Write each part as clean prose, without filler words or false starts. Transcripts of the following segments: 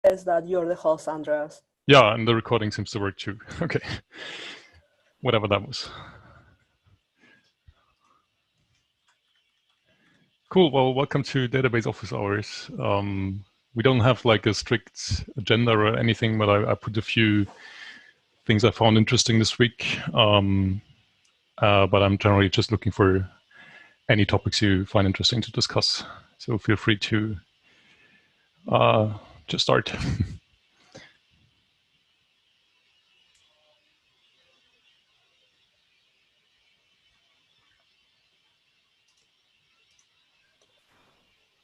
that you're the host, Andreas. Yeah, and the recording seems to work too. Okay. Whatever that was. Cool. Well, welcome to Database Office Hours. We don't have like a strict agenda or anything, but I put a few things I found interesting this week. But I'm generally just looking for any topics you find interesting to discuss. So feel free to just start.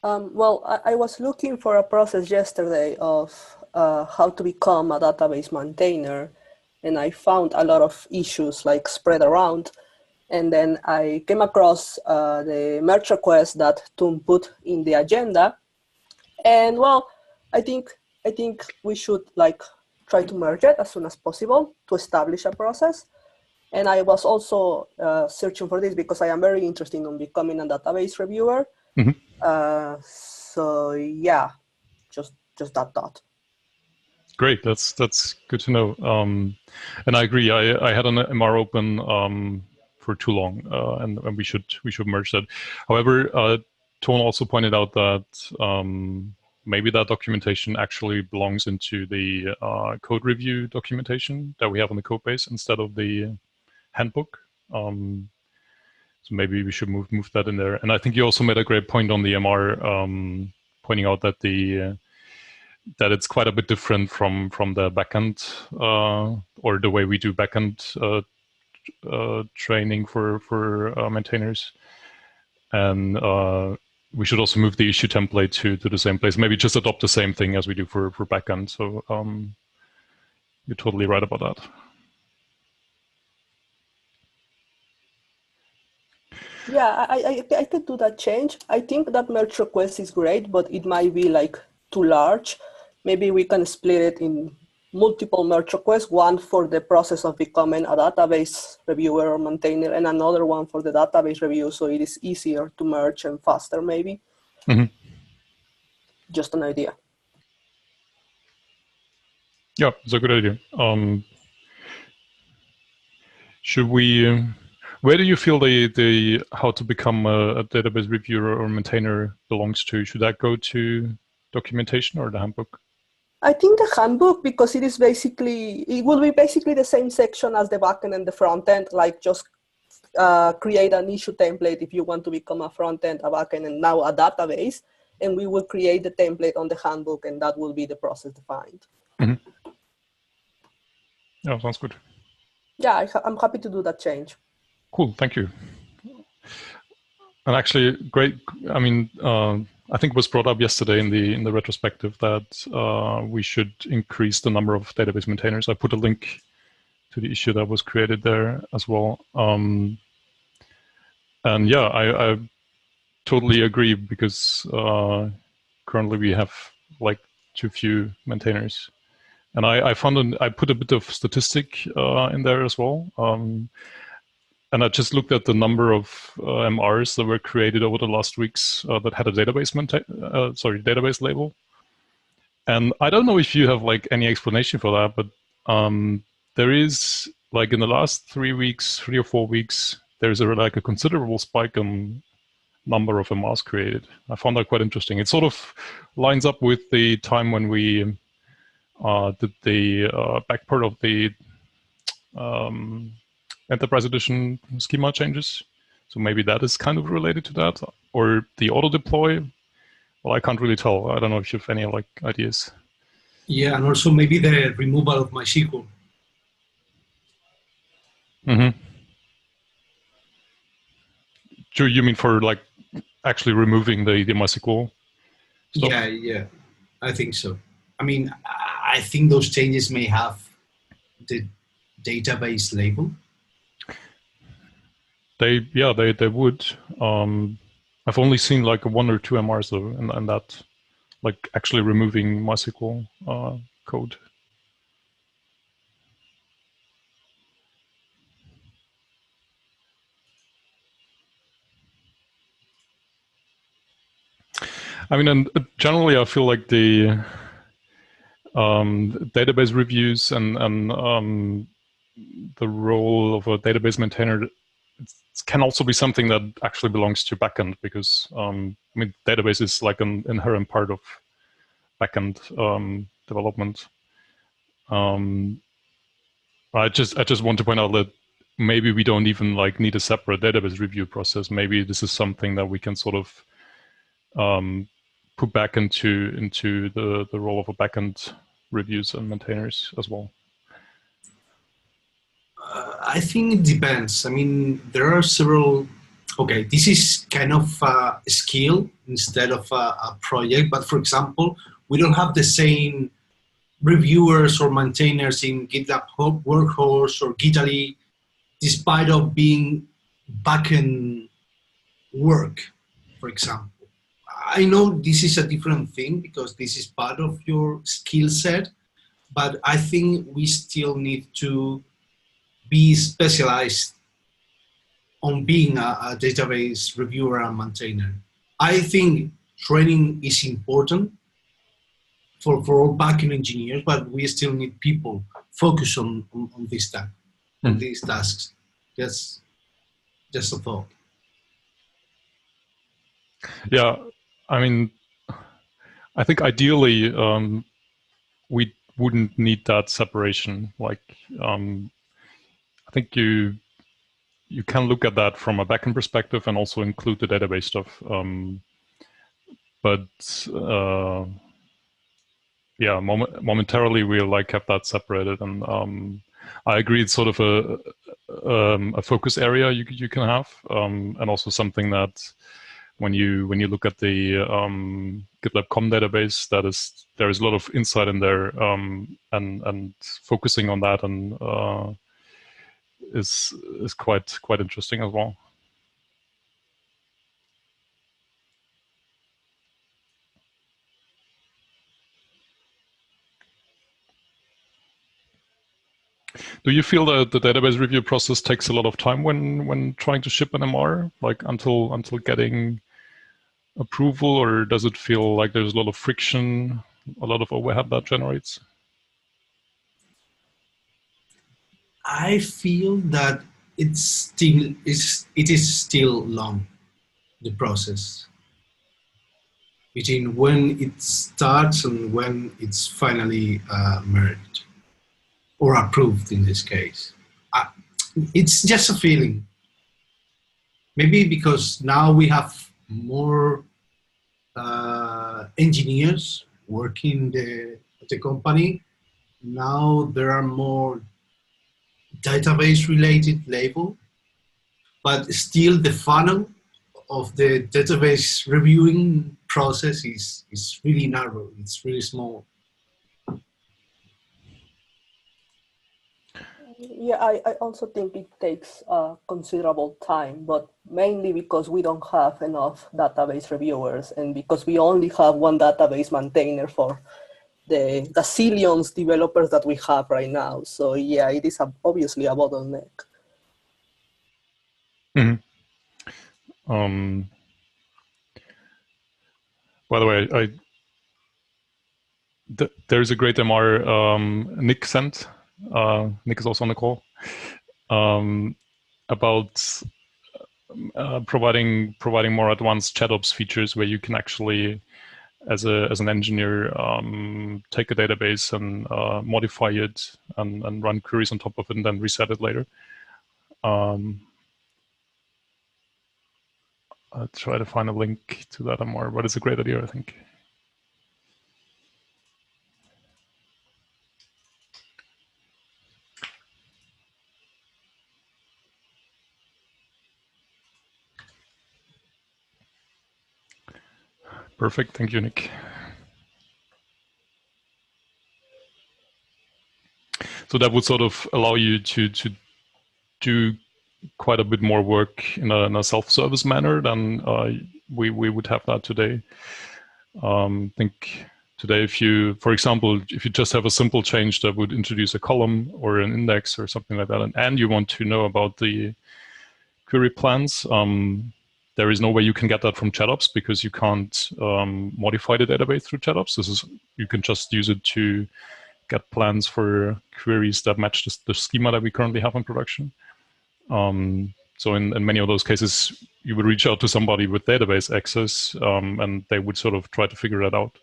Well, I was looking for a process yesterday of how to become a database maintainer, and I found a lot of issues like spread around. And then I came across the merge request that Tom put in the agenda. And well, I think we should like try to merge it as soon as possible to establish a process. And I was also searching for this because I am very interested in becoming a database reviewer. Mm-hmm. So yeah, just that thought. Great, that's good to know. And I agree. I had an MR open for too long, and we should merge that. However, Tone also pointed out that maybe that documentation actually belongs into the code review documentation that we have on the code base instead of the handbook. So maybe we should move that in there. And I think you also made a great point on the MR, pointing out that that it's quite a bit different from the backend or the way we do backend training for maintainers. And we should also move the issue template to the same place. Maybe just adopt the same thing as we do for backend. So you're totally right about that. Yeah, I could do that change. I think that merge request is great, but it might be like too large. Maybe we can split it in multiple merge requests, one for the process of becoming a database reviewer or maintainer, and another one for the database review, so it is easier to merge and faster, maybe. Mm-hmm. Just an idea. Yeah, it's a good idea. Should we... where do you feel the how to become a database reviewer or maintainer belongs to? Should that go to documentation or the handbook? I think the handbook, because it will be basically the same section as the backend and the front end, like just create an issue template if you want to become a front end, a backend, and now a database. And we will create the template on the handbook, and that will be the process defined. Mm-hmm. Yeah, sounds good. Yeah, I'm happy to do that change. Cool, thank you. And actually, great. I mean, I think it was brought up yesterday in the retrospective that we should increase the number of database maintainers. I put a link to the issue that was created there as well. And yeah, I totally agree because currently we have like too few maintainers. And I found I put a bit of statistic in there as well. And I just looked at the number of MRs that were created over the last weeks that had a database label. And I don't know if you have like any explanation for that, but there is like in the last 3 or 4 weeks, there's like a considerable spike in number of MRs created. I found that quite interesting. It sort of lines up with the time when we did the back part of the Enterprise Edition schema changes. So maybe that is kind of related to that. Or the auto deploy. Well, I can't really tell. I don't know if you have any like ideas. Yeah, and also maybe the removal of MySQL. Mm-hmm. Do you mean for like actually removing the MySQL stuff? Yeah, I think so. I mean, I think those changes may have the database label. They would. I've only seen like 1 or 2 MRs though, and that like actually removing MySQL code. I mean, and generally, I feel like the database reviews and the role of a database maintainer, it can also be something that actually belongs to backend, because I mean, database is like an inherent part of backend development. I just want to point out that maybe we don't even like need a separate database review process. Maybe this is something that we can sort of put back into the role of a backend reviews and maintainers as well. I think it depends. I mean, there are several. Okay, this is kind of a skill instead of a project. But for example, we don't have the same reviewers or maintainers in GitLab Workhorse or Gitali, despite of being backend work, for example. I know this is a different thing because this is part of your skill set, but I think we still need to be specialized on being a database reviewer and maintainer. I think training is important for all backend engineers, but we still need people focus on this time, on these tasks. Just a thought. Yeah, I mean, I think ideally we wouldn't need that separation. Like, I think you can look at that from a backend perspective and also include the database stuff. But yeah, momentarily we'll like have that separated, and I agree it's sort of a focus area you can have, and also something that when you look at the GitLab com database, there is a lot of insight in there, and focusing on that and is quite interesting as well. Do you feel that the database review process takes a lot of time when trying to ship an MR, like until getting approval, or does it feel like there's a lot of friction, a lot of overhead that generates? I feel that it is still long, the process between when it starts and when it's finally merged or approved in this case. It's just a feeling. Maybe because now we have more engineers working at the company. Now there are more database related label, but still the funnel of the database reviewing process is really narrow. It's really small. Yeah, I also think it takes considerable time, but mainly because we don't have enough database reviewers and because we only have one database maintainer for the zillions developers that we have right now. So yeah, it is obviously a bottleneck. Mm-hmm. By the way, there's a great MR Nick sent. Nick is also on the call, about providing more advanced ChatOps features where you can actually, as an engineer, take a database and modify it and run queries on top of it and then reset it later. I'll try to find a link to that MR, but it's a great idea, I think. Perfect, thank you, Nick. So that would sort of allow you to do quite a bit more work in a self-service manner than we would have that today. I think today, if you, for example, if you just have a simple change that would introduce a column or an index or something like that, and you want to know about the query plans, There is no way you can get that from ChatOps because you can't modify the database through ChatOps. You can just use it to get plans for queries that match the schema that we currently have in production. So in many of those cases, you would reach out to somebody with database access, and they would sort of try to figure that out.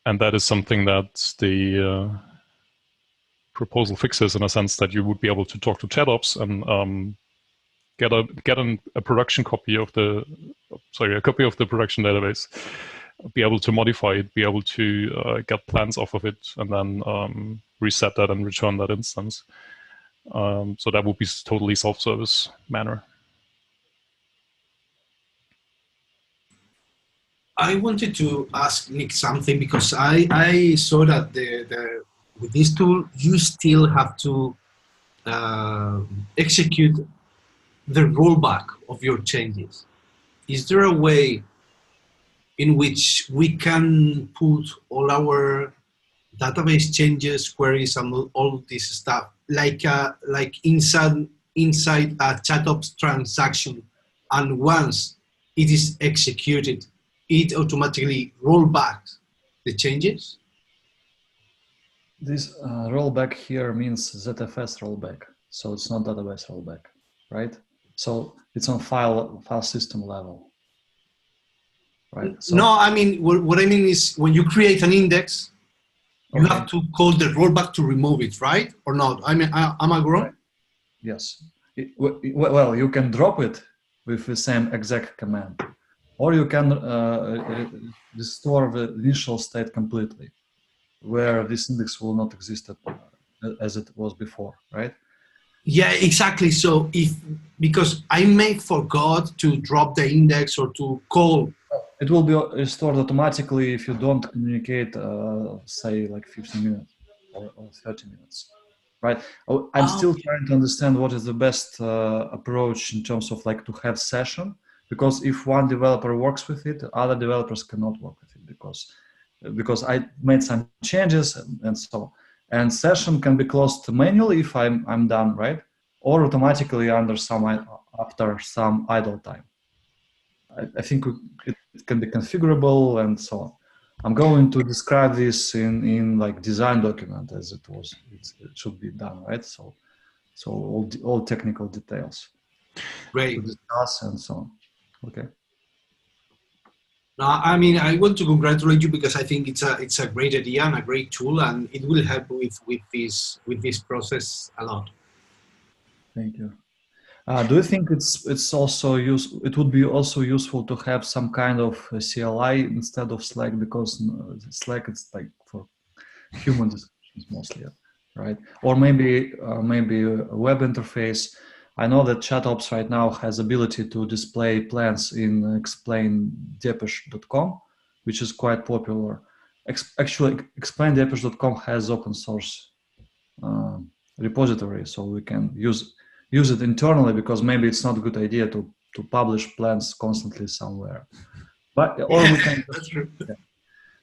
And that is something that the proposal fixes, in a sense that you would be able to talk to ChatOps and get a production copy of a copy of the production database, be able to modify it, be able to get plans off of it, and then reset that and return that instance. So that would be totally self-service manner. I wanted to ask Nick something, because I saw that with this tool, you still have to execute the rollback of your changes. Is there a way in which we can put all our database changes, queries, and all this stuff like inside a ChatOps transaction, and once it is executed, it automatically rolls back the changes? This rollback here means ZFS rollback, so it's not database rollback, right? So it's on file system level, right? So, no, I mean, what I mean is when you create an index, you have to call the rollback to remove it, right? Or not? I mean, am I wrong? Right. Yes. Well, you can drop it with the same exec command, or you can restore the initial state completely, where this index will not exist as it was before, right? Yeah, exactly. So because I may forgot to drop the index or to call, it will be restored automatically if you don't communicate, say like 15 minutes or 30 minutes, right? I'm still trying to understand what is the best approach in terms of like to have session, because if one developer works with it, other developers cannot work with it because I made some changes and so on. And session can be closed manually if I'm done, right? Or automatically after some idle time. I think it can be configurable and so on. I'm going to describe this in like design document as it should be done, right? So all technical details. Great. To discuss and so on. Okay. No, I mean, I want to congratulate you because I think it's a great idea and a great tool, and it will help with this process a lot. Thank you. Do you think it's also it would be also useful to have some kind of CLI instead of Slack, because Slack is like for human discussions mostly, right? Or maybe a web interface. I know that ChatOps right now has ability to display plans in explaindepeche.com, which is quite popular. Actually, explaindepeche.com has open source repository, so we can use it internally, because maybe it's not a good idea to publish plans constantly somewhere. But or we can. That's true. Yeah.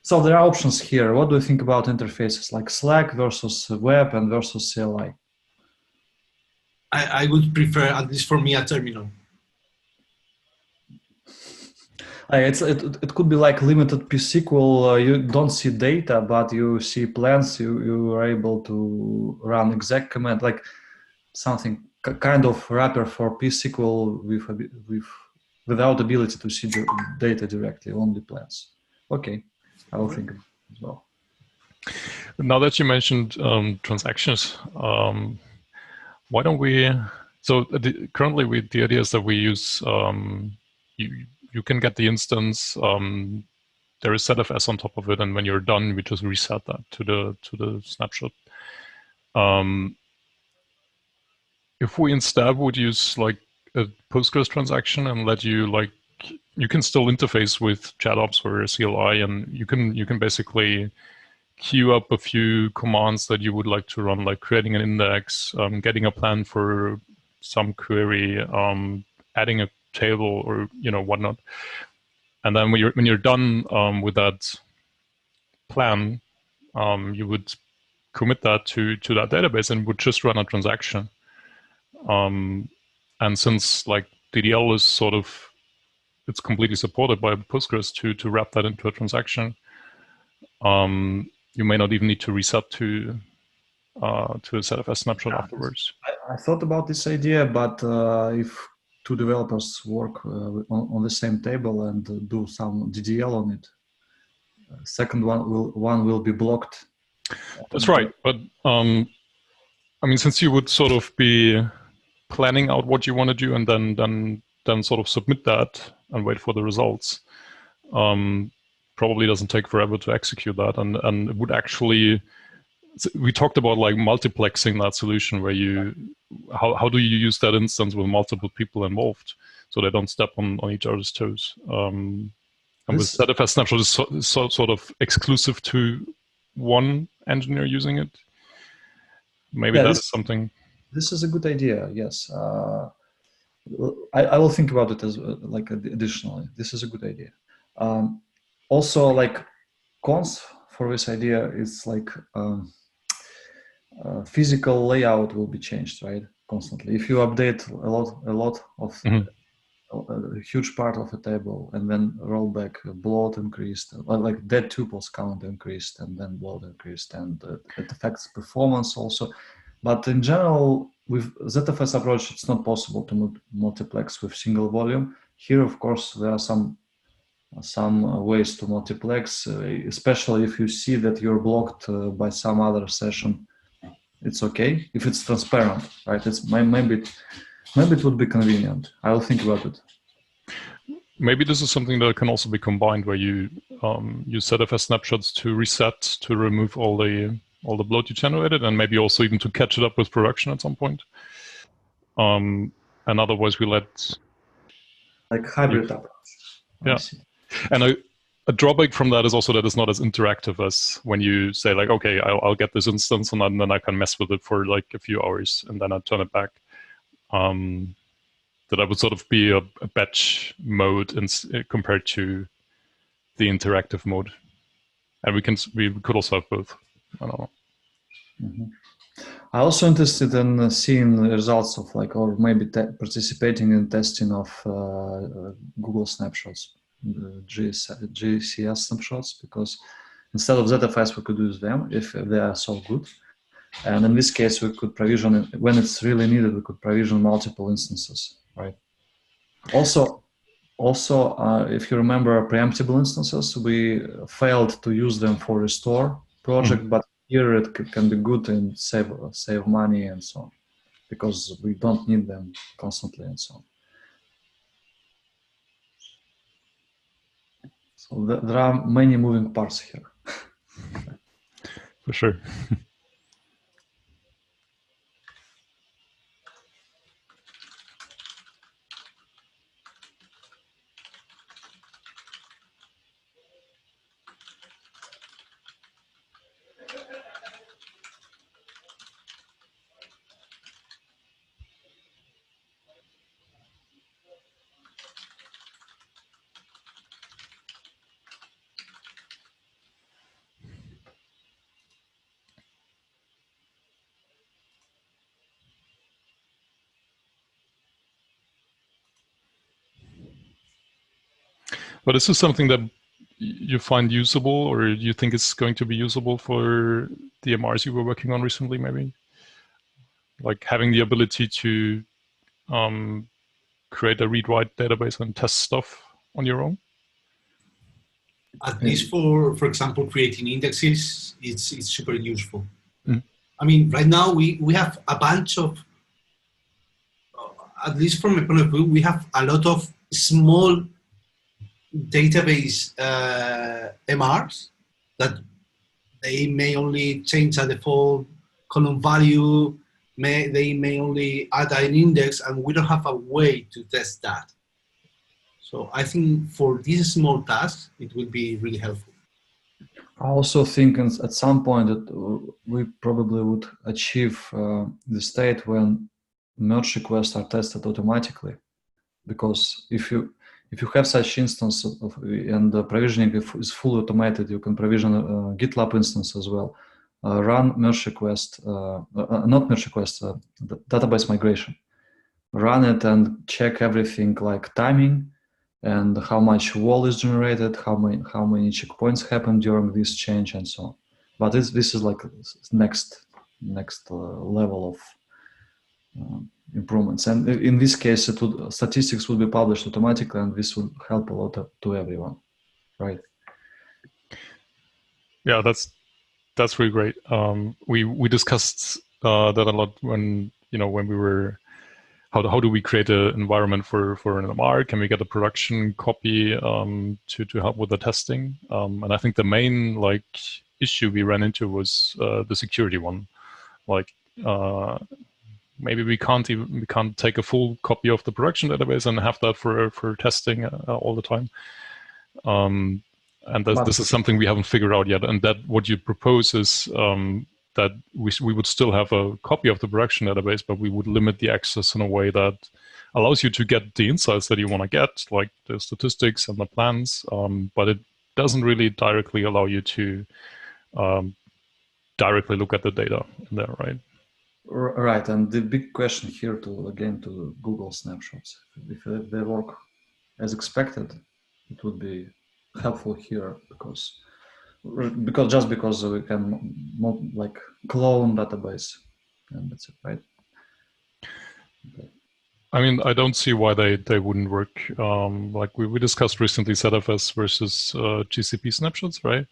So there are options here. What do you think about interfaces like Slack versus web and versus CLI? I would prefer, at least for me, a terminal. It could be like limited P-SQL. You don't see data, but you see plans. You are able to run exec command, like something kind of wrapper for P-SQL without ability to see the data directly, only plans. Okay, I will think of it as well. Now that you mentioned transactions, why don't we? So currently, the idea is that we use you can get the instance. There is ZFS on top of it, and when you're done, we just reset that to the snapshot. If we instead would use like a Postgres transaction and let you you can still interface with ChatOps or CLI, and you can basically queue up a few commands that you would like to run, like creating an index, getting a plan for some query, adding a table, or whatnot. And then when you're done with that plan, you would commit that to that database and would just run a transaction. And since like DDL is sort of, it's completely supported by Postgres to wrap that into a transaction. You may not even need to reset to a ZFS snapshot afterwards. I thought about this idea, but if two developers work on the same table and do some DDL on it, second one will be blocked. That's right, but I mean, since you would sort of be planning out what you want to do and then sort of submit that and wait for the results, probably doesn't take forever to execute that, and it would actually. We talked about like multiplexing that solution where how do you use that instance with multiple people involved so they don't step on each other's toes. And with ZFS snapshot is sort of exclusive to one engineer using it. Maybe that is something. This is a good idea. Yes, I will think about it as like additionally. This is a good idea. Also, like cons for this idea is like. Physical layout will be changed, right? Constantly. If you update a lot of a huge part of a table and then roll back, bloat increased, like dead tuples count increased, and then bloat increased, and it affects performance also. But in general, with ZFS approach, it's not possible to multiplex with single volume. Here, of course, there are some ways to multiplex, especially if you see that you're blocked by some other session. It's okay if it's transparent, right? It's maybe it would be convenient. I will think about it. Maybe this is something that can also be combined, where you use ZFS snapshots to reset, to remove all the bloat you generated, and maybe also even to catch it up with production at some point. And otherwise, we let like hybrid approach. Yeah, and a drawback from that is also that it's not as interactive as when you say like, okay, I'll get this instance and then I can mess with it for like a few hours and then I turn it back. That I would sort of be a batch mode compared to the interactive mode. And we could also have both. I don't know. Mm-hmm. I'm also interested in seeing the results of like, or maybe participating in testing of Google snapshots. GCS snapshots, because instead of ZFS we could use them if they are so good, and in this case we could provision when it's really needed. We could provision multiple instances, right? Also, if you remember preemptible instances, we failed to use them for restore project, but here it can be good and save money and so on, because we don't need them constantly and so on. So there are many moving parts here. For sure. But is this something that you find usable, or you think it's going to be usable for the MRs you were working on recently, maybe? Like having the ability to create a read-write database and test stuff on your own? At least for example, creating indexes, it's super useful. I mean, right now we have a bunch of, at least from my point of view, we have a lot of small database MRs that they may only change a default column value, they may only add an index, and we don't have a way to test that. So I think for these small tasks, it will be really helpful. I also think at some point that we probably would achieve the state when merge requests are tested automatically, because if you have such instance and the provisioning is fully automated, you can provision a GitLab instance as well. Run merge request, not merge request, database migration. run it and check everything like timing and how much wall is generated, how many checkpoints happen during this change and so on. But this is like next level of improvements. And in this case, statistics would be published automatically, and this would help a lot to everyone, right? Yeah, that's really great. We discussed that a lot when we were how do we create an environment for an MR? Can we get a production copy to help with the testing? And I think the main issue we ran into was the security one. Maybe we can't take a full copy of the production database and have that for testing all the time. And this is something we haven't figured out yet. And that what you propose is that we would still have a copy of the production database, but we would limit the access in a way that allows you to get the insights that you want to get, like the statistics and the plans, but it doesn't really directly allow you to directly look at the data in there, right? Right, and the big question here to Google snapshots. If they work as expected, it would be helpful here because we can clone database, and that's it, right? Okay. I mean, I don't see why they wouldn't work. Like we discussed recently, ZFS versus GCP snapshots, right?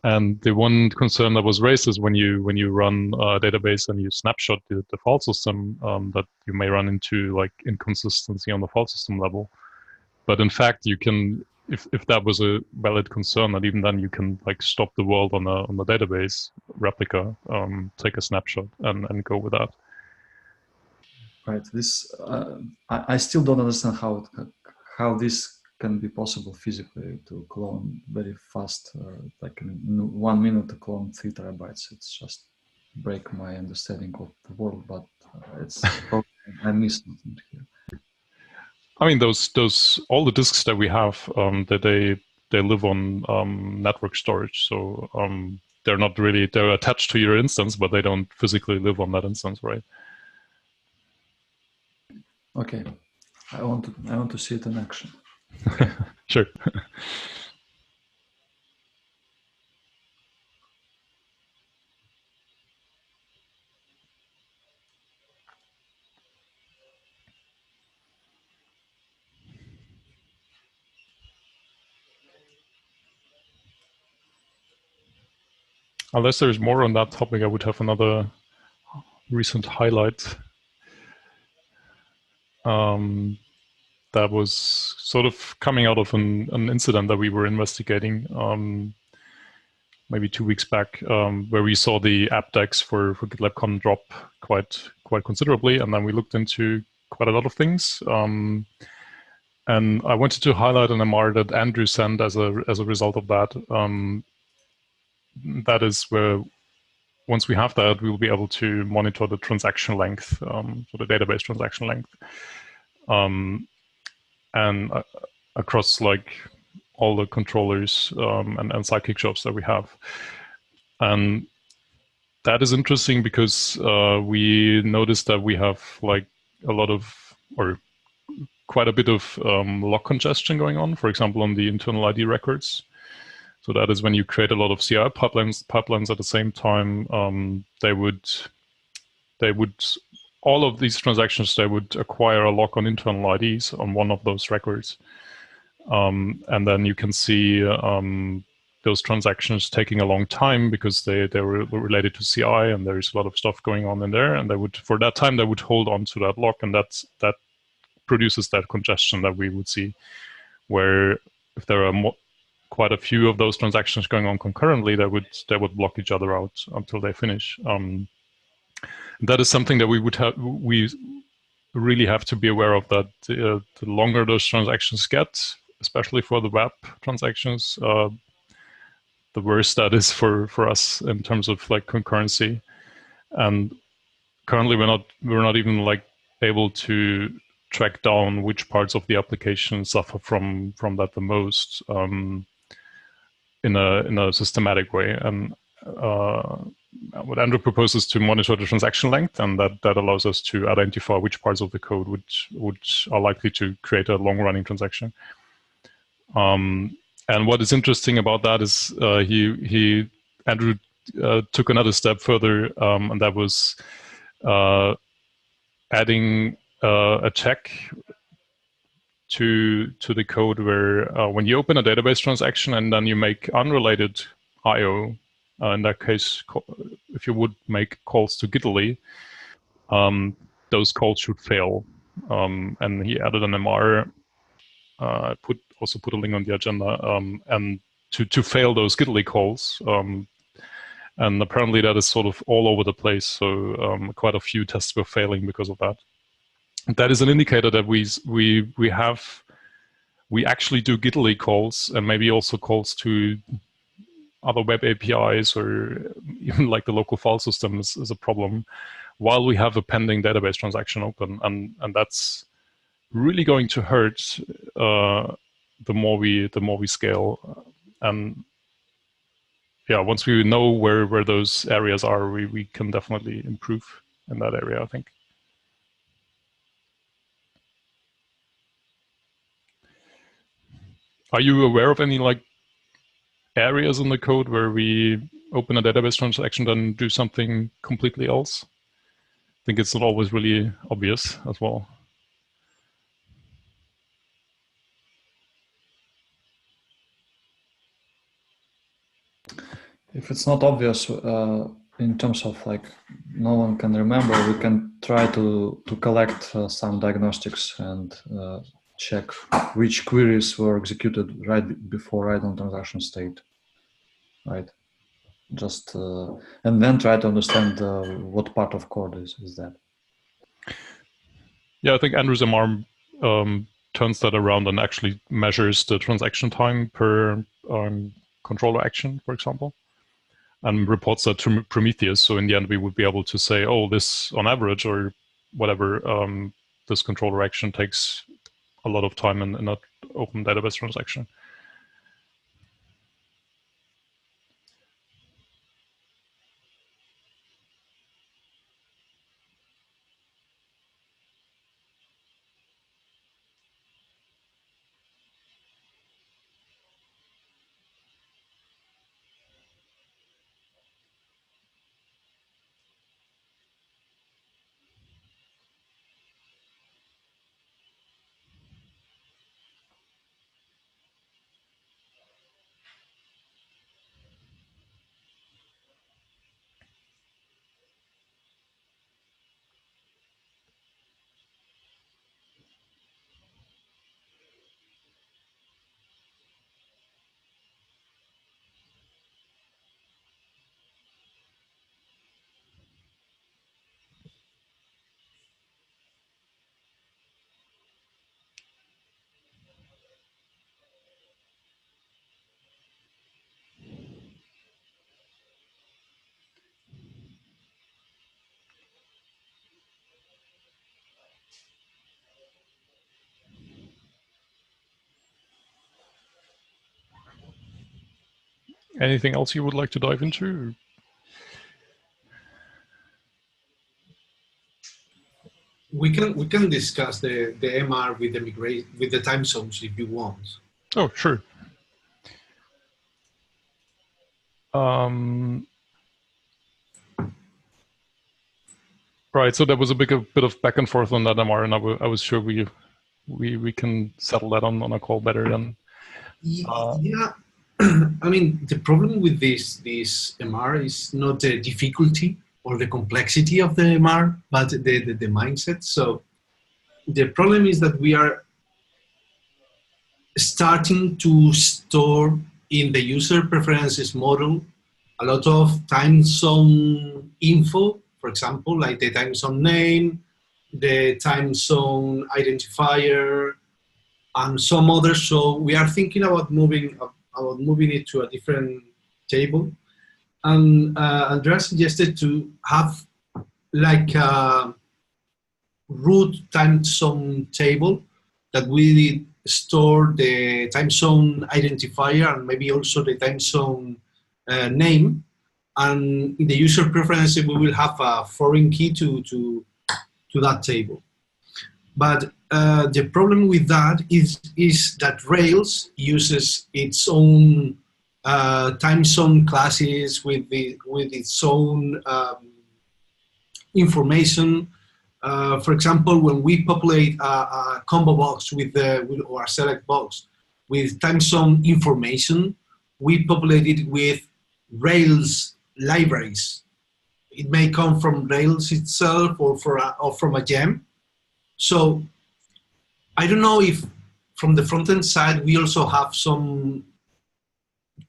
And the one concern that was raised is when you run a database and you snapshot the file system, that you may run into like inconsistency on the file system level. But in fact, you can, if that was a valid concern, that even then you can like stop the world on the database replica, take a snapshot and go with that. Right. This I still don't understand how this can be possible physically to clone very fast, like in 1 minute to clone 3 terabytes. It's just break my understanding of the world, but it's I missed something here. I mean, those all the disks that we have, they live on network storage, so they're attached to your instance, but they don't physically live on that instance, right? Okay, I want to see it in action. Sure. Unless there's more on that topic, I would have another recent highlight. That was sort of coming out of an incident that we were investigating maybe 2 weeks back, where we saw the app decks for GitLab Con drop quite considerably, and then we looked into quite a lot of things. And I wanted to highlight an MR that Andrew sent as a result of that. That is where once we have that, we will be able to monitor the transaction length, so the database transaction length. And across like all the controllers and sidekick jobs that we have. And that is interesting because we noticed that we have like a lot of, or quite a bit of lock congestion going on, for example, on the internal ID records. So that is when you create a lot of CI pipelines at the same time, they would all of these transactions, they would acquire a lock on internal IDs on one of those records. And then you can see those transactions taking a long time because they were related to CI and there's a lot of stuff going on in there. And they would, for that time, they would hold on to that lock, and that produces that congestion that we would see, where if there are quite a few of those transactions going on concurrently, they would block each other out until they finish. That is something that we really have to be aware of, that the longer those transactions get, especially for the web transactions, the worse that is for us in terms of like concurrency. And currently we're not even like able to track down which parts of the application suffer from that the most in a systematic way. And what Andrew proposes to monitor the transaction length, and that allows us to identify which parts of the code would are likely to create a long-running transaction. And what is interesting about that is Andrew took another step further, and that was adding a check to the code where when you open a database transaction and then you make unrelated IO, in that case, if you would make calls to Gitly, those calls should fail. And he added an MR, also put a link on the agenda, and to fail those Gitly calls. And apparently that is sort of all over the place. So quite a few tests were failing because of that. That is an indicator that we actually do Gitly calls, and maybe also calls to other web APIs, or even like the local file system is a problem, while we have a pending database transaction open, and that's really going to hurt the more we scale. And yeah, once we know where those areas are, we can definitely improve in that area, I think. Are you aware of any like areas in the code where we open a database transaction then do something completely else? I think it's not always really obvious as well. If it's not obvious in terms of like no one can remember, we can try to collect some diagnostics and check which queries were executed right before write on transaction state, right? Just and then try to understand what part of code is that. Yeah, I think Andrew's MR turns that around and actually measures the transaction time per controller action, for example, and reports that to Prometheus. So in the end, we would be able to say, oh, this on average or whatever, this controller action takes a lot of time in an open database transaction. Anything else you would like to dive into? We can discuss the MR with the time zones if you want. Oh, sure. Right. So there was a bit of back and forth on that MR, and I was sure we can settle that on a call better than. Yeah. I mean, the problem with this MR is not the difficulty or the complexity of the MR, but the mindset. So the problem is that we are starting to store in the user preferences model a lot of time zone info, for example, like the time zone name, the time zone identifier, and some others. So we are thinking about moving it to a different table. And Andrea suggested to have like a root time zone table that we store the time zone identifier and maybe also the time zone name. And in the user preferences, we will have a foreign key to that table. But the problem with that is that Rails uses its own time zone classes with its own information. For example, when we populate a combo box or a select box with time zone information, we populate it with Rails libraries. It may come from Rails itself or from a gem. So I don't know if from the front-end side, we also have some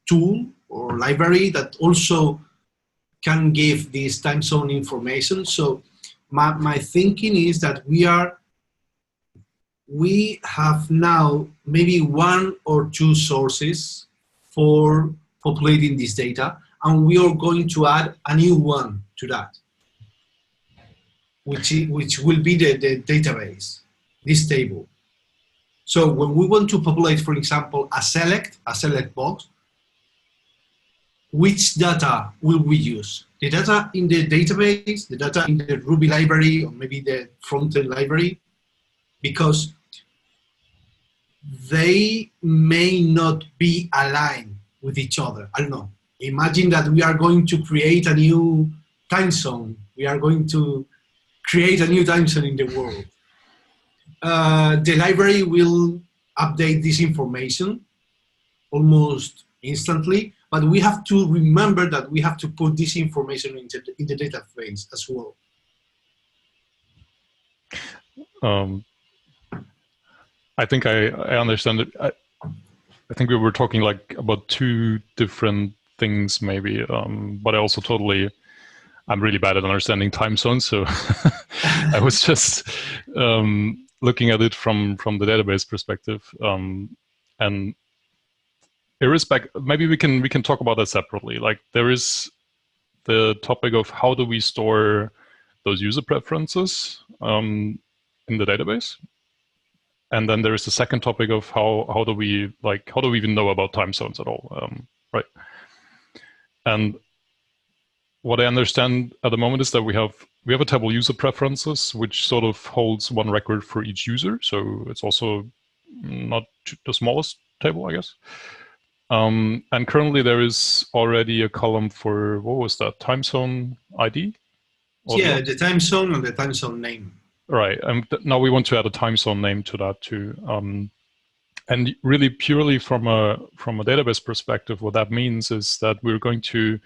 tool or library that also can give this time zone information. So my thinking is that we have now maybe 1 or 2 sources for populating this data, and we are going to add a new one to that, which will be the database, this table. So when we want to populate, for example, a select box, which data will we use? The data in the database, the data in the Ruby library, or maybe the front-end library, because they may not be aligned with each other. I don't know. Imagine that we are going to create a new time zone. We are going to create a new time zone in the world. The library will update this information almost instantly, but we have to remember that we have to put this information in the database as well. I think I understand it. I think we were talking like about 2 different things maybe, but I also I'm really bad at understanding time zones, so I was just looking at it from the database perspective, and maybe we can talk about that separately. Like there is the topic of how do we store those user preferences in the database, and then there is the second topic of how do we even know about time zones at all, right? And what I understand at the moment is that we have a table user preferences, which sort of holds one record for each user. So it's also not the smallest table, I guess. And currently there is already a column for, what was that, time zone ID? Yeah, the time zone and the time zone name. Right, and now we want to add a time zone name to that too. And really purely from a database perspective, what that means is that we're going to,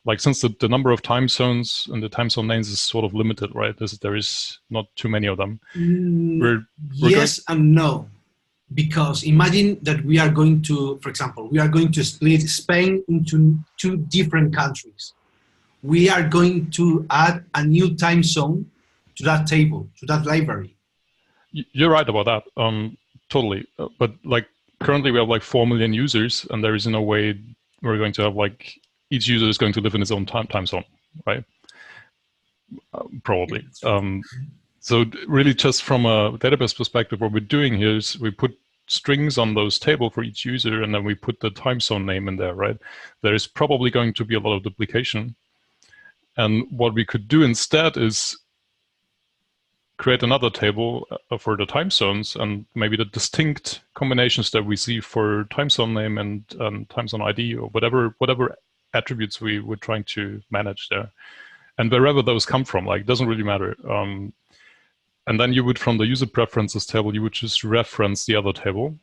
like, since the number of time zones and the time zone names is sort of limited, right? There is not too many of them. Yes and no. Because imagine that we are going to, for example, we are going to split Spain into 2 different countries. We are going to add a new time zone to that table, to that library. You're right about that, totally. But like currently we have like 4 million users, and there is no way we're going to have like each user is going to live in its own time zone, right? Probably. So really just from a database perspective, what we're doing here is we put strings on those table for each user, and then we put the time zone name in there, right? There is probably going to be a lot of duplication. And what we could do instead is create another table for the time zones, and maybe the distinct combinations that we see for time zone name and time zone ID, or whatever attributes we were trying to manage there. And wherever those come from, like, doesn't really matter. And then you would, from the user preferences table, you would just reference the other table,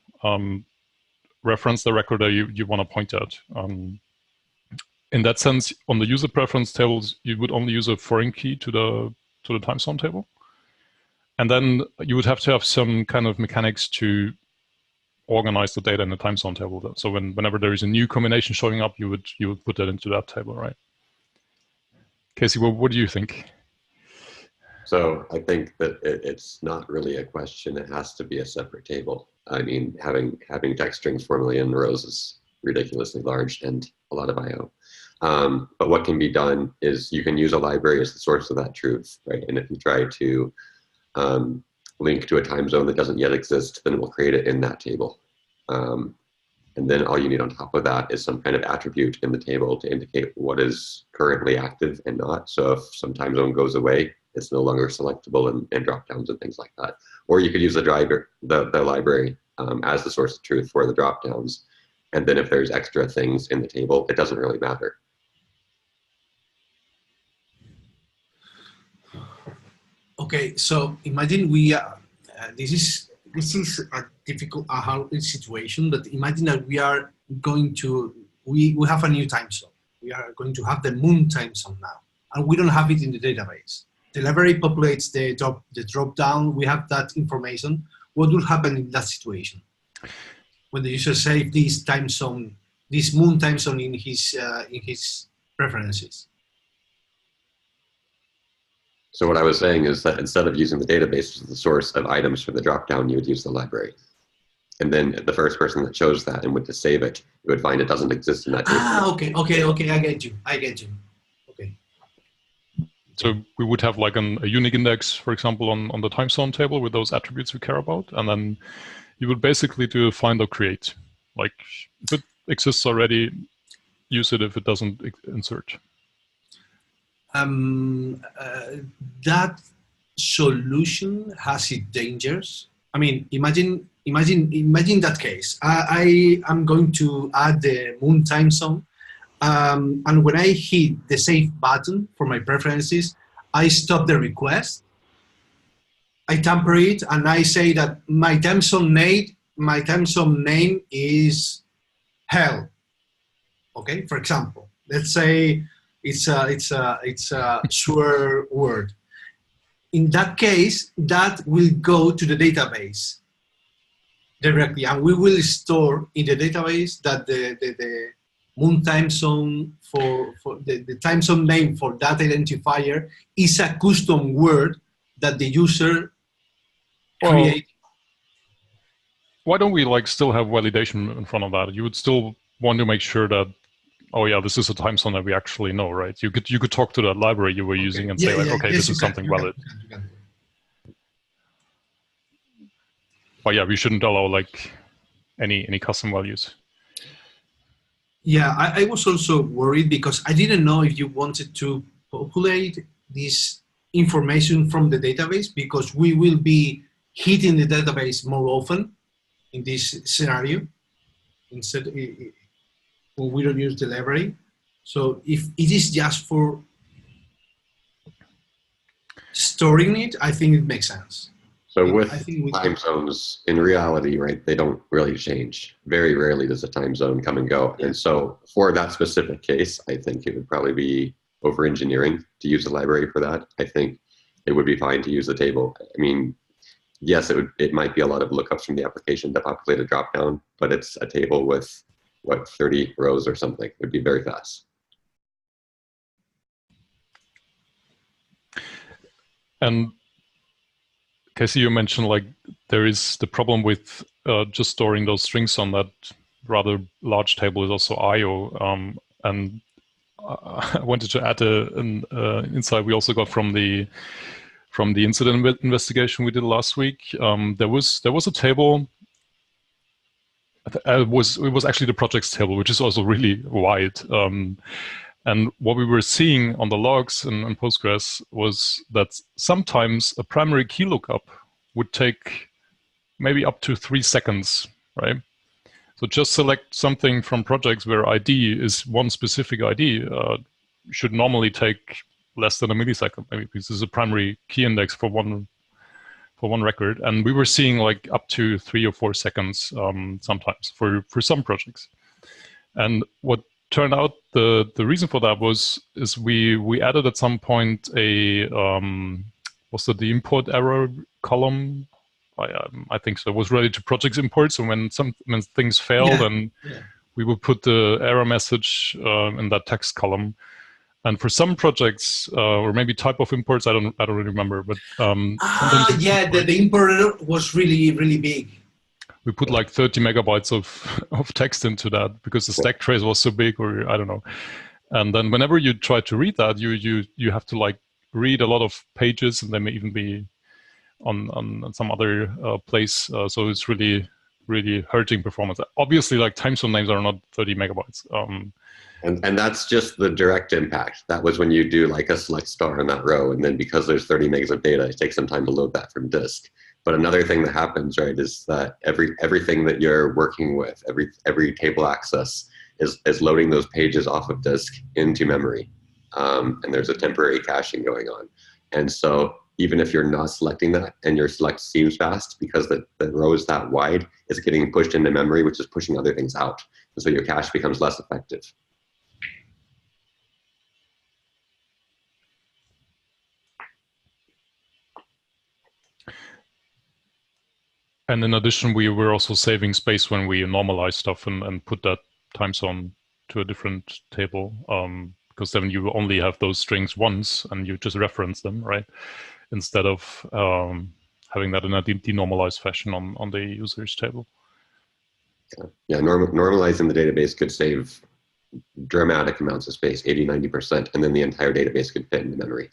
reference the record that you want to point at. In that sense, on the user preference tables, you would only use a foreign key to the time zone table. And then you would have to have some kind of mechanics to organize the data in the time zone table. So whenever there is a new combination showing up, you would put that into that table, right? Casey, what do you think? So I think that it's not really a question. It has to be a separate table. I mean, having text strings 4 million rows is ridiculously large and a lot of I/O. But what can be done is you can use a library as the source of that truth, right? And if you try to link to a time zone that doesn't yet exist, then we'll create it in that table. And then all you need on top of that is some kind of attribute in the table to indicate what is currently active and not. So if some time zone goes away, it's no longer selectable in drop-downs and things like that. Or you could use the library as the source of truth for the drop-downs. And then if there's extra things in the table, it doesn't really matter. Okay, so imagine we this is a difficult, a hard situation, but imagine that we are going to, we have a new time zone. We are going to have the moon time zone now, and we don't have it in the database. The library populates the drop down, we have that information. What will happen in that situation? When the user saves this time zone, this moon time zone in his preferences. So what I was saying is that instead of using the database as the source of items for the dropdown, you would use the library. And then the first person that chose that and went to save it, you would find it doesn't exist in that database. Okay, I get you. Okay. So we would have like a unique index, for example, on the time zone table with those attributes we care about. And then you would basically do find or create. Like if it exists already, use it. If it doesn't, insert. That solution has its dangers. I mean, imagine that case. I am going to add the moon time zone, and when I hit the save button for my preferences, I stop the request. I tamper it, and I say that my time zone name is hell. Okay, for example, let's say it's a swear word. In that case, that will go to the database directly, and we will store in the database that the moon time zone for the time zone name for that identifier is a custom word that the user create. Why don't we like still have validation in front of that? You would still want to make sure that, oh yeah, this is a time zone that we actually know, right? You could talk to that library you were using and say like, okay, this is something valid. You can. But yeah, we shouldn't allow like any custom values. Yeah, I was also worried because I didn't know if you wanted to populate this information from the database, because we will be hitting the database more often in this scenario instead when we don't use the library. So if it is just for storing it, I think it makes sense. So with time zones, in reality, right, they don't really change. Very rarely does a time zone come and go. And so for that specific case, I think it would probably be over-engineering to use the library for that. I think it would be fine to use the table. I mean, yes, it might be a lot of lookups from the application to populate a dropdown, but it's a table with, what, 30 rows or something. It would be very fast. And Casey, you mentioned like there is the problem with just storing those strings on that rather large table is also I/O. And I wanted to add an insight we also got from the incident investigation we did last week. There was a table. It was actually the projects table, which is also really wide. And what we were seeing on the logs and Postgres was that sometimes a primary key lookup would take maybe up to 3 seconds, right? So just select something from projects where ID is one specific ID should normally take less than a millisecond, maybe, because this is a primary key index for one record. And we were seeing like up to 3 or 4 seconds sometimes for some projects. And what turned out the reason for that is we added at some point a was it the import error column? I think so. It was related to projects import. So when things failed, and we would put the error message in that text column. And for some projects or maybe type of imports, I don't really remember. But the import was really big. We put like 30 megabytes of text into that because the stack trace was so big, or I don't know. And then whenever you try to read that, you have to like read a lot of pages, and they may even be on some other place. So it's really really hurting performance. Obviously, like time zone names are not 30 megabytes. And that's just the direct impact. That was when you do like a select star in that row, and then because there's 30 megs of data, it takes some time to load that from disk. But another thing that happens, right, is that everything that you're working with, every table access is loading those pages off of disk into memory. And there's a temporary caching going on. And so even if you're not selecting that and your select seems fast, because the row is that wide, it's getting pushed into memory, which is pushing other things out. And so your cache becomes less effective. And in addition, we were also saving space when we normalize stuff and put that time zone to a different table, because then you only have those strings once and you just reference them, right? Instead of having that in a denormalized fashion on the users table. Yeah, normalizing the database could save dramatic amounts of space, 80, 90%, and then the entire database could fit into memory.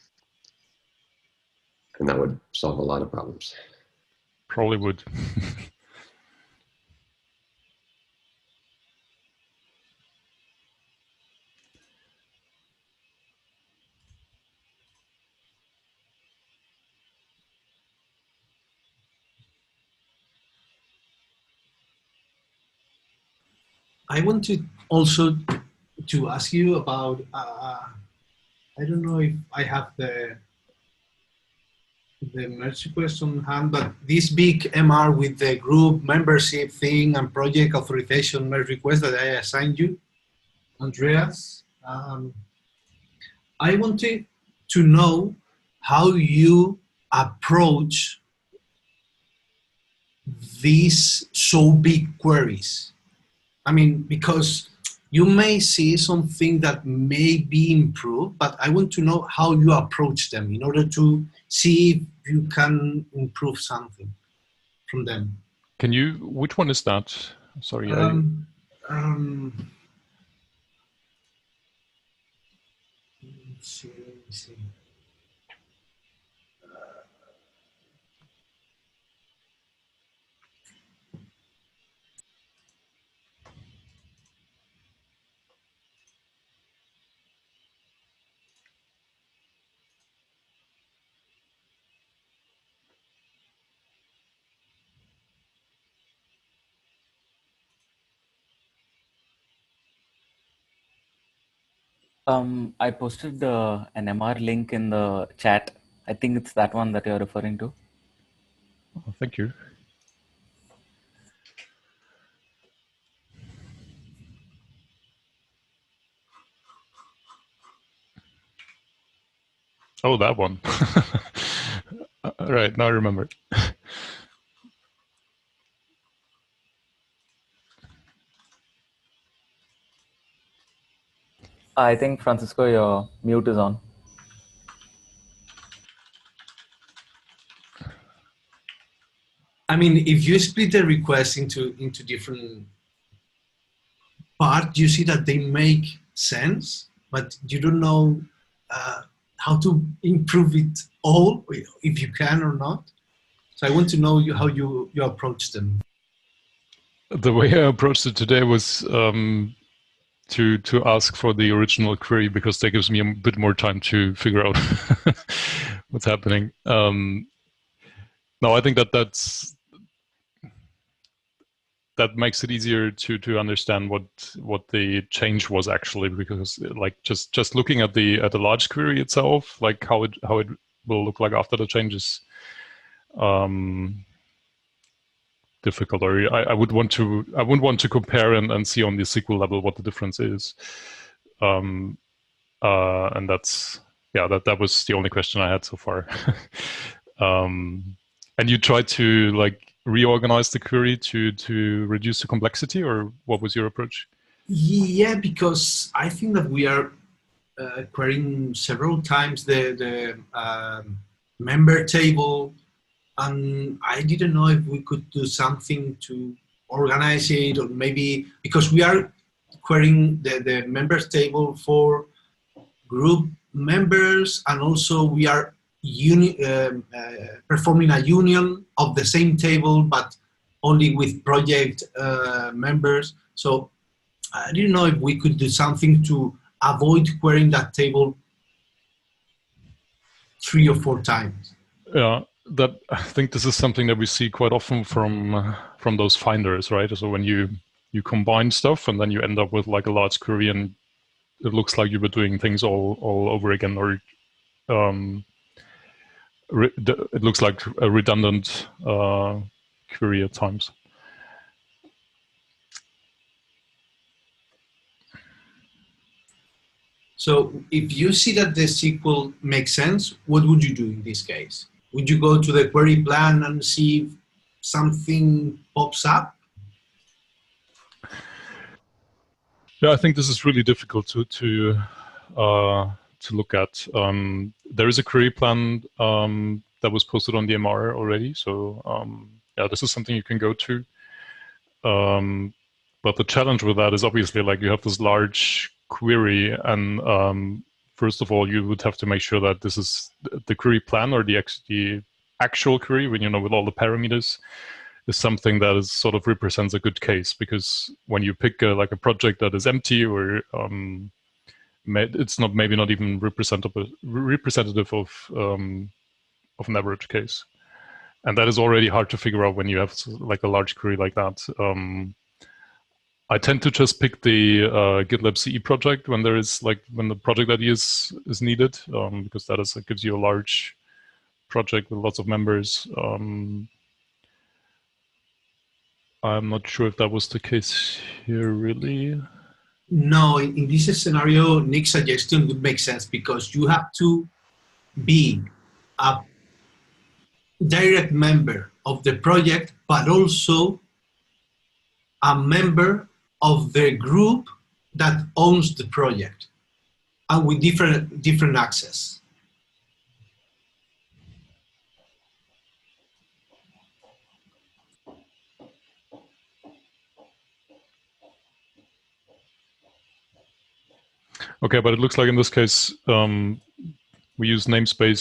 And that would solve a lot of problems. Probably would. I want to also to ask you about, I don't know if I have the merge request on hand, but this big MR with the group membership thing and project authorization merge request that I assigned you, Andreas, I wanted to know how you approach these so big queries. I mean, because you may see something that may be improved, but I want to know how you approach them in order to see if you can improve something from them. Can you, which one is that? Sorry. Let me see. I posted an MR link in the chat. I think it's that one that you're referring to. Oh, thank you. Oh, that one. Right, now I remember. I think, Francisco, your mute is on. I mean, if you split the requests into different parts, you see that they make sense, but you don't know how to improve it all, if you can or not. So I want to know how you approach them. The way I approached it today was to ask for the original query, because that gives me a bit more time to figure out what's happening. No, I think that makes it easier to understand what the change was actually, because like just looking at the large query itself, like how it will look like after the changes, difficult, or I wouldn't want to compare and see on the SQL level what the difference is, and that's that was the only question I had so far. And you tried to like reorganize the query to reduce the complexity, or what was your approach? Yeah, because I think that we are querying several times the member table, and I didn't know if we could do something to organize it, or maybe because we are querying the members table for group members, and also we are performing a union of the same table, but only with project members. So I didn't know if we could do something to avoid querying that table 3 or 4 times. Yeah, that I think this is something that we see quite often from those finders, right? So when you combine stuff and then you end up with like a large query and it looks like you were doing things all over again, or it looks like a redundant query at times. So if you see that the SQL makes sense, what would you do in this case? Would you go to the query plan and see if something pops up? Yeah, I think this is really difficult to look at. There is a query plan that was posted on the MR already, so yeah, this is something you can go to. But the challenge with that is obviously like you have this large query, and first of all, you would have to make sure that this is the query plan or the actual query, when with all the parameters, is something that is sort of represents a good case. Because when you pick like a project that is empty, or it's maybe not even representative of an average case. And that is already hard to figure out when you have like a large query like that. I tend to just pick the GitLab CE project when the project ID is needed, because that gives you a large project with lots of members. I'm not sure if that was the case here, really. No, in this scenario, Nick's suggestion would make sense because you have to be a direct member of the project, but also a member of the group that owns the project, and with different access. Okay, but it looks like in this case we use namespace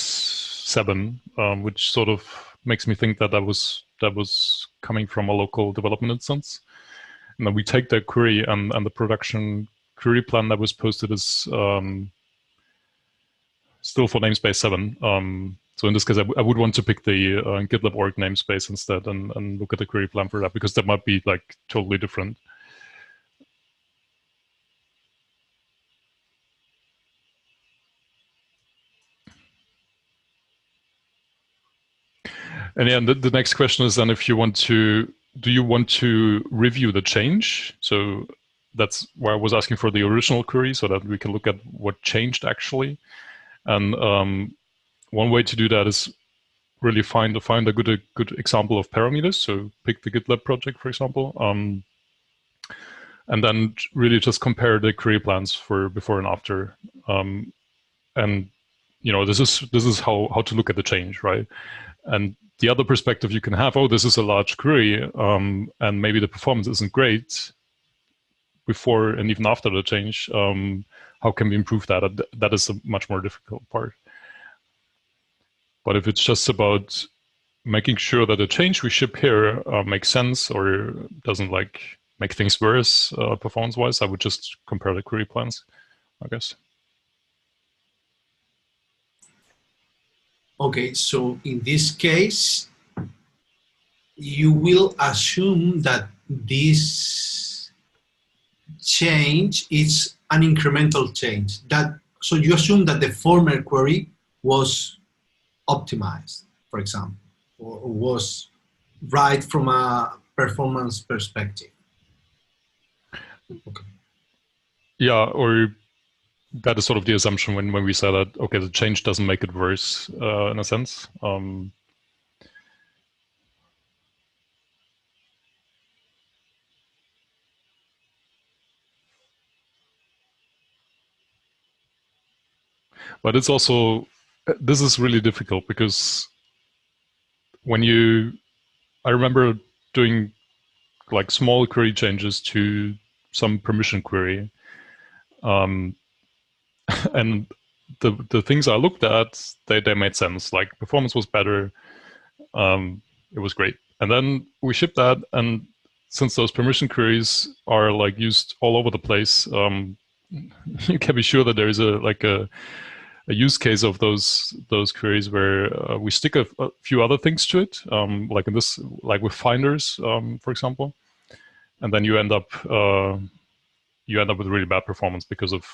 7, which sort of makes me think that that was coming from a local development instance. And then we take that query, and the production query plan that was posted is still for namespace 7. So in this case, I would want to pick the GitLab org namespace instead and look at the query plan for that, because that might be like totally different. And yeah, the next question is then if you want to, do you want to review the change? So that's why I was asking for the original query, so that we can look at what changed actually. And one way to do that is really find a good example of parameters. So pick the GitLab project, for example, and then really just compare the query plans for before and after. And this is how to look at the change, right? And the other perspective you can have, this is a large query, and maybe the performance isn't great before and even after the change. How can we improve that? That is a much more difficult part. But if it's just about making sure that the change we ship here makes sense or doesn't make things worse performance-wise, I would just compare the query plans, I guess. Okay, so in this case, you will assume that this change is an incremental change. So you assume that the former query was optimized, for example, or was right from a performance perspective. Okay. Yeah, or that is sort of the assumption when we say that, okay, the change doesn't make it worse in a sense. But it's also, this is really difficult because I remember doing like small query changes to some permission query. And the things I looked at, they made sense. Like performance was better. It was great. And then we ship that, and since those permission queries are like used all over the place, you can be sure that there is a use case of those queries where we stick a few other things to it, like in this, like with finders, for example, and then you end up with really bad performance because of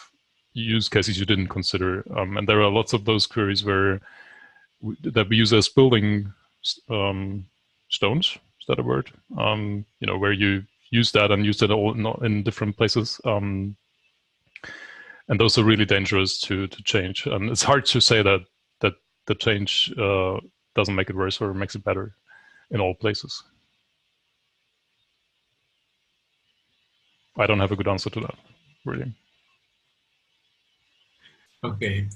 use cases you didn't consider. And there are lots of those queries where that we use as building stones. Is that a word? Where you use that and use it all in different places. And those are really dangerous to change. And it's hard to say that the change doesn't make it worse or makes it better in all places. I don't have a good answer to that, really. Okay.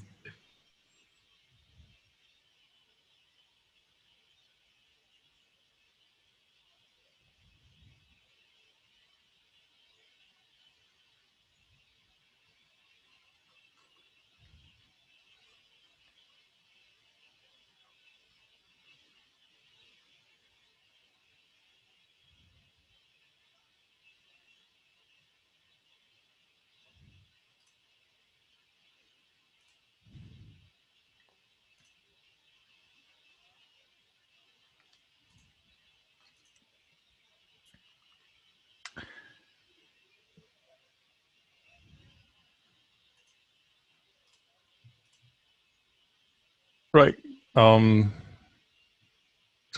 Right. So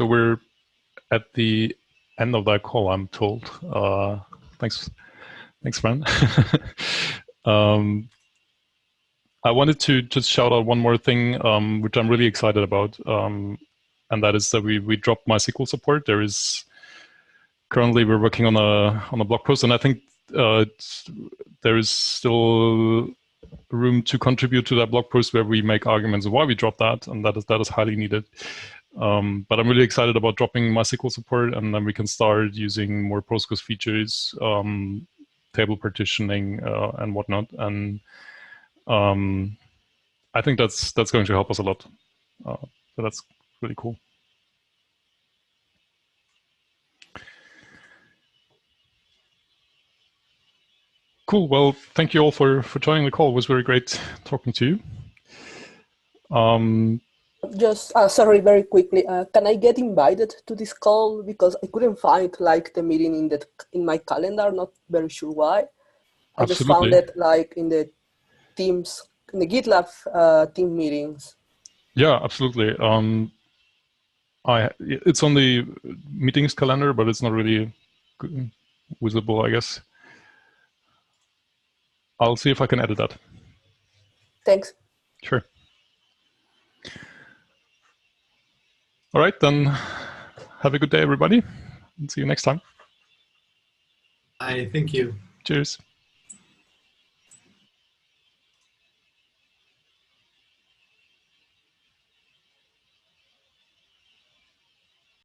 we're at the end of that call, I'm told. Thanks, man. I wanted to just shout out one more thing, which I'm really excited about, and that is that we dropped MySQL support. There is currently we're working on a blog post, and I think there is still room to contribute to that blog post where we make arguments of why we dropped that, and that is highly needed. But I'm really excited about dropping MySQL support, and then we can start using more Postgres features, table partitioning, and whatnot. And I think that's going to help us a lot. So that's really cool. Cool. Well, thank you all for joining the call. It was very great talking to you. Just sorry, very quickly. Can I get invited to this call, because I couldn't find like the meeting in my calendar? Not very sure why. I Absolutely. just found it like in the Teams, in the GitLab team meetings. Yeah, absolutely. It's on the meetings calendar, but it's not really visible, I guess. I'll see if I can edit that. Thanks. Sure. All right, then have a good day, everybody, and see you next time. I thank you. Cheers.